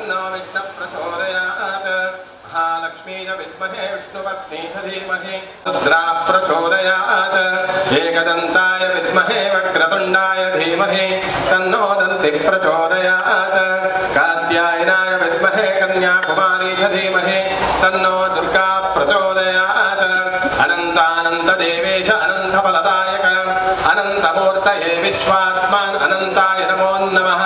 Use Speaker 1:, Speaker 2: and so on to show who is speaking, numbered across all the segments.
Speaker 1: तन्नो विष्णु प्रचोदयात् महालक्ष्मी च विद्महे विष्णुपत्नी च धीमहि रुद्रा प्रचोदयात् एकदन्ताय विद्महे वक्रतुण्डाय धीमहि तन्नो दन्ति प्रचोदयात् कात्यायनाय विद्महे कन्याकुमारी च धीमहि तन्नो दुर्गा प्रचोदयात् अनन्तानन्तदेवेश अनन्तफलदायक अनन्तमूर्तये विश्वात्मान् अनन्ताय नमो नमः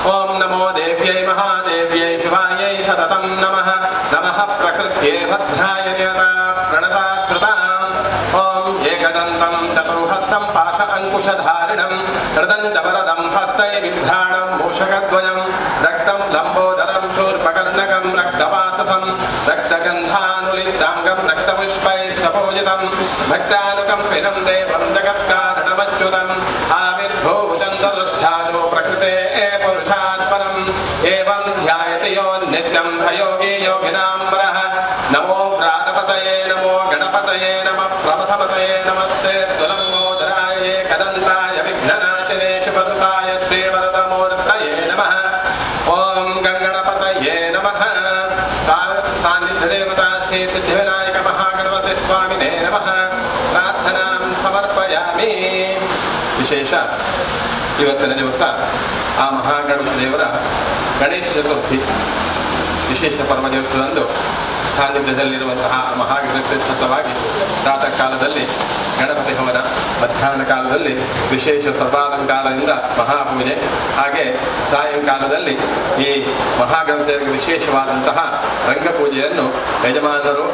Speaker 1: ॐ नमो देव्यै महादेव्यै शिवायै सततं नमः नमः प्रकृत्यै भद्राय देवता प्रणता कृताम् ॐ एकदन्तं चतुर्हस्तं पाश अङ्कुशधारिणं हृदन्तवरदं हस्तै बिभ्राणं मूषकद्वयं रक्तं लम्बोदरं शूर्पकर्णकं रक्तवाससं रक्तगन्धानुलिप्ताङ्गं रक्तपुष्पैः सपूजितं भक्तानुकम्पिनं देवं जगत्कारणमच्युतम् आविर्भूतं तदुष्ठानो प्रकृते पुरुषात्परम् एवं ध्यायति यो नित्यं स योगी योगिनां वरः नमो प्राणपतये नमो गणपतये नमः प्रमथपतये नमस्ते स्वलम्बोदराय एकदन्ताय विघ्ननाशिने शुभसुताय श्रीवरदमूर्तये नमः ॐ गङ्गणपतये नमः सान्निध्यदेवता श्री सिद्धिविनायक महागणपति स्वामिने नमः प्रार्थनां समर्पयामि ವಿಶೇಷ ಇವತ್ತಿನ ದಿವಸ ಆ ಮಹಾಗಣಪತಿ ದೇವರ ಗಣೇಶ ಚತುರ್ಥಿ ವಿಶೇಷ ಪರಮ ದಿವಸದಂದು ಸಾನ್ನಿಧ್ಯದಲ್ಲಿರುವಂತಹ ಮಹಾಗಣಪತಿ ಸತತವಾಗಿ ಪ್ರಾತಃ ಕಾಲದಲ್ಲಿ ಗಣಪತಿ ಹವನ, ಮಧ್ಯಾಹ್ನ ಕಾಲದಲ್ಲಿ ವಿಶೇಷ ಸರ್ವಾಲಂಕಾರದಿಂದ ಮಹಾಪೂಜೆ, ಹಾಗೆ ಸಾಯಂಕಾಲದಲ್ಲಿ ಈ ಮಹಾಗಣಪತಿಯವರಿಗೆ ವಿಶೇಷವಾದಂತಹ ರಂಗಪೂಜೆಯನ್ನು ಯಜಮಾನರು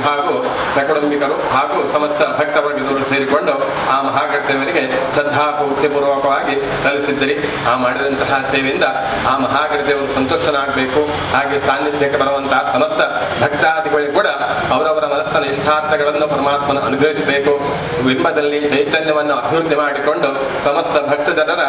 Speaker 1: ಹಾಗೂ ಸಕುಟುಂಬಿಕರು ಹಾಗೂ ಸಮಸ್ತ ಭಕ್ತವರ್ಗದವರು ಸೇರಿಕೊಂಡು ಆ ಮಹಾಗಣಪತಿಯವರಿಗೆ ಶ್ರದ್ಧಾಪೂರ್ತಿಪೂರ್ವಕವಾಗಿ ಸಲ್ಲಿಸಿದ್ದಿರಿ. ಆ ಮಾಡಿದಂತಹ ಸೇವೆಯಿಂದ ಆ ಮಹಾಗಣಪತಿಯವರು ಸಂತುಷ್ಟನಾಗಬೇಕು. ಹಾಗೆ ಸಾನ್ನಿಧ್ಯಕ್ಕೆ ಬರುವಂತಹ ಸಮಸ್ತ ಭಕ್ತಾದಿಗಳಿಗೆ ಕೂಡ ಅವರವರ ಮನಸ್ಸಿನ ಇಷ್ಟಾರ್ಥಗಳನ್ನು ಪರಮಾತ್ಮನ ಅನುಗ್ರಹಿಸಬೇಕು. ಬಿಂಬದಲ್ಲಿ ಚೈತನ್ಯವನ್ನು ಅಭಿವೃದ್ಧಿ ಮಾಡಿಕೊಂಡು ಸಮಸ್ತ ಭಕ್ತ ಜನರ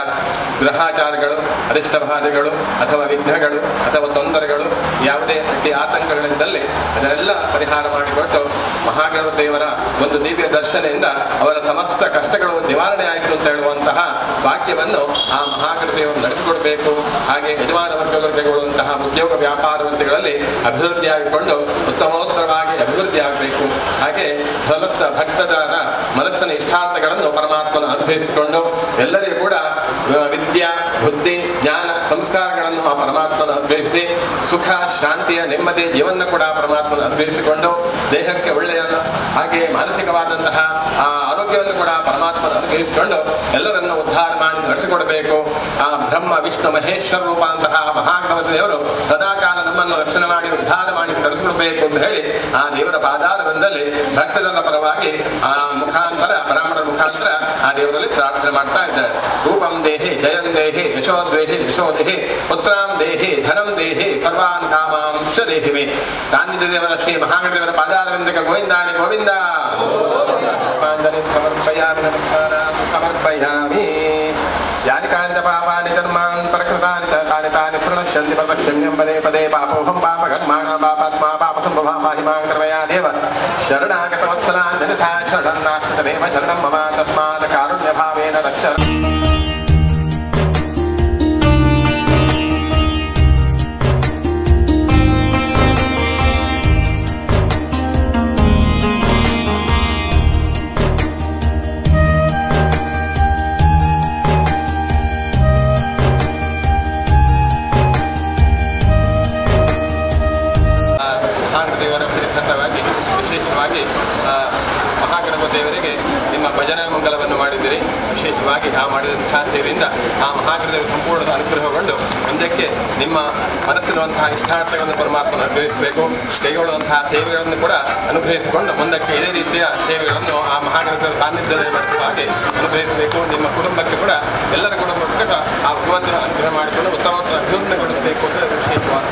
Speaker 1: ಗ್ರಹಾಚಾರಗಳು, ಅರಿಷ್ಟಬಾಧೆಗಳು ಅಥವಾ ವಿಘ್ನಗಳು ಅಥವಾ ತೊಂದರೆಗಳು, ಯಾವುದೇ ಅತಿ ಆತಂಕಗಳಿದ್ದಲ್ಲಿ ಅದನ್ನೆಲ್ಲ ಪರಿಹಾರ ಮಾಡಿಕೊಟ್ಟು ಮಹಾಗಣಪತಿಯವರ ಒಂದು ದಿವ್ಯ ದರ್ಶನದಿಂದ ಅವರ ಸಮಸ್ತ ಕಷ್ಟಗಳು ನಿವಾರಣೆ ಆಯಿತು ಅಂತ ಹೇಳುವಂತಹ ವಾಕ್ಯವನ್ನು ಆ ಮಹಾಗಣಪತಿಯವರು ನಡೆಸಿಕೊಡಬೇಕು. ಹಾಗೆ ಯಜಮಾನ ವರ್ಗಗಳು ತೆಗೊಳ್ಳುವಂತಹ ಉದ್ಯೋಗ ವ್ಯಾಪಾರವಂತಿಗಳಲ್ಲಿ ಅಭಿವೃದ್ಧಿಯಾಗಿಕೊಂಡು ಉತ್ತಮೋತ್ತರವಾಗಿ ಅಭಿವೃದ್ಧಿ ಆಗಬೇಕು. ಹಾಗೆ ಸಮಸ್ತ ಭಕ್ತಜನರ ಮನಸ್ಸಿನ ಇಷ್ಟಾರ್ಥಗಳನ್ನು ಪರಮಾತ್ಮನ ಅನುಭವಿಸಿಕೊಂಡು ಎಲ್ಲರಿಗೂ ಕೂಡ ವಿದ್ಯಾ, ಬುದ್ಧಿ, ಜ್ಞಾನ, ಸಂಸ್ಕಾರಗಳನ್ನು ಆ ಪರಮಾತ್ಮನ ಅನುಭವಿಸಿ ಸುಖ, ಶಾಂತಿಯ, ನೆಮ್ಮದಿ ಜೀವನ ಕೂಡ ಪರಮಾತ್ಮನ ಅನುಭವಿಸಿಕೊಂಡು ದೇಹಕ್ಕೆ ಒಳ್ಳೆಯ ಹಾಗೆ ಮಾನಸಿಕವಾದಂತಹ ಆ ಆರೋಗ್ಯವನ್ನು ಕೂಡ ಪರಮಾತ್ಮನ ಅನುಭವಿಸಿಕೊಂಡು ಎಲ್ಲರನ್ನು ಉದ್ಧಾರ ಮಾಡಿ ನಡೆಸಿಕೊಡಬೇಕು. ಆ ಬ್ರಹ್ಮ ವಿಷ್ಣು ಮಹೇಶ್ವರ ರೂಪ ಅಂತಹ ಮಹಾಗಣಪತಿ ದೇವರು ಸದಾಕಾಲ ನಮ್ಮನ್ನು ರಕ್ಷಣೆ ಮಾಡಿ ಉದ್ಧಾರ ಮಾಡಿ ನಡೆಸಿಕೊಡಬೇಕು ಅಂತ ಹೇಳಿ ಆ ದೇವರ ಪಾದಾರದಲ್ಲಿ ಭಕ್ತಜನರ ಪರವಾಗಿ ಆ ಮುಖಾಂತರ ಬ್ರಾಹ್ಮಣರ ಮುಖಾಂತರ ಆ ದೇವರಲ್ಲಿ ಪ್ರಾರ್ಥನೆ ಮಾಡ್ತಾ ಇದ್ದಾರೆ. ರೂಪಂ ದೇಹಿ ಜಯಂ ದೇಹಿ ಯಶೋದ್ವೇಹಿ ಯಶೋದೇಹಿ ಪುತ್ರಾಂ ದೇಹಿ ಧನಂ ದೇಹಿ ಸರ್ವಾನ್ ಕಾಮಾಂಶ ದೇಹಿವೆ. ಸಾನ್ನಿಧ್ಯ ದೇವರ ಶ್ರೀ ಮಹಾಗಣಪತಿಯವರ ಪಾದಾರವಿಂದಕ್ಕೆ ಗೋವಿಂದಾನಿ ಗೋವಿಂದ. ಸಮರ್ಪಯಾಮಿ. ಯಾನಿ ಕಾನಿ ಪಾಪಾನಿ ಕರ್ಮಾಣಿ ಪ್ರಕೃತಾನಿ ತಾನಿ ತಾನಿ ಪ್ರಣಶ್ಯಂತಿ ಪ್ರಪಶ್ಯಮ್ಯಂ ಪದೇ ಪದೇ ಪಾಪೋಹಂ ಪಾಪಕರ್ಮಾಣ ಪಾಪಾತ್ಮಾ ಪಾಪಸಂಭವಾ ಮಾಹಿಮಾಂ ಕರ್ಮಯಾ ದೇವ ಶರಣಾಗತವತ್ಸಲಾಂಜನಿತಾ ಶರಣನ್ನಾಶ್ರಿತಮೇವ ಶರಣಂ ಮಮ ತಸ್ಮಾತ್ ಕಾರುಣ್ಯಭಾವೇನ ರಕ್ಷ. ವಿಶೇಷವಾಗಿ ಮಹಾಗಣಪತಿಯವರಿಗೆ ನಿಮ್ಮ ಭಜನಾ ಮಂಗಲವನ್ನು ಮಾಡಿದ್ದೀರಿ. ವಿಶೇಷವಾಗಿ ಆ ಮಾಡಿದಂತಹ ಸೇವೆಯಿಂದ ಆ ಮಹಾಗಣಪತಿಯವರು ಸಂಪೂರ್ಣ ಅನುಗ್ರಹಗೊಂಡು ಮುಂದಕ್ಕೆ ನಿಮ್ಮ ಮನಸ್ಸಿರುವಂತಹ ಇಷ್ಟಾರ್ಥಗಳನ್ನು ಪರಮಾತ್ಮನ ಅನುಗ್ರಹಿಸಬೇಕು. ಕೈಗೊಳ್ಳುವಂತಹ ಸೇವೆಗಳನ್ನು ಕೂಡ ಅನುಗ್ರಹಿಸಿಕೊಂಡು ಮುಂದಕ್ಕೆ ಇದೇ ರೀತಿಯ ಸೇವೆಗಳನ್ನು ಆ ಮಹಾಗಣಪತಿಯವರ ಸಾನ್ನಿಧ್ಯದಲ್ಲಿ ನಡೆಸುವ ಹಾಗೆ ಅನುಗ್ರಹಿಸಬೇಕು. ನಿಮ್ಮ ಕುಟುಂಬಕ್ಕೆ ಕೂಡ ಎಲ್ಲರ ಕುಟುಂಬಕ್ಕೆ ಆ ಭಗವಂತನ ಅನುಗ್ರಹ ಮಾಡಿಕೊಂಡು ಉತ್ತಮ ಅಭಿವೃದ್ಧಿಗೊಳಿಸಬೇಕು ಅಂತ ವಿಶೇಷವಾದ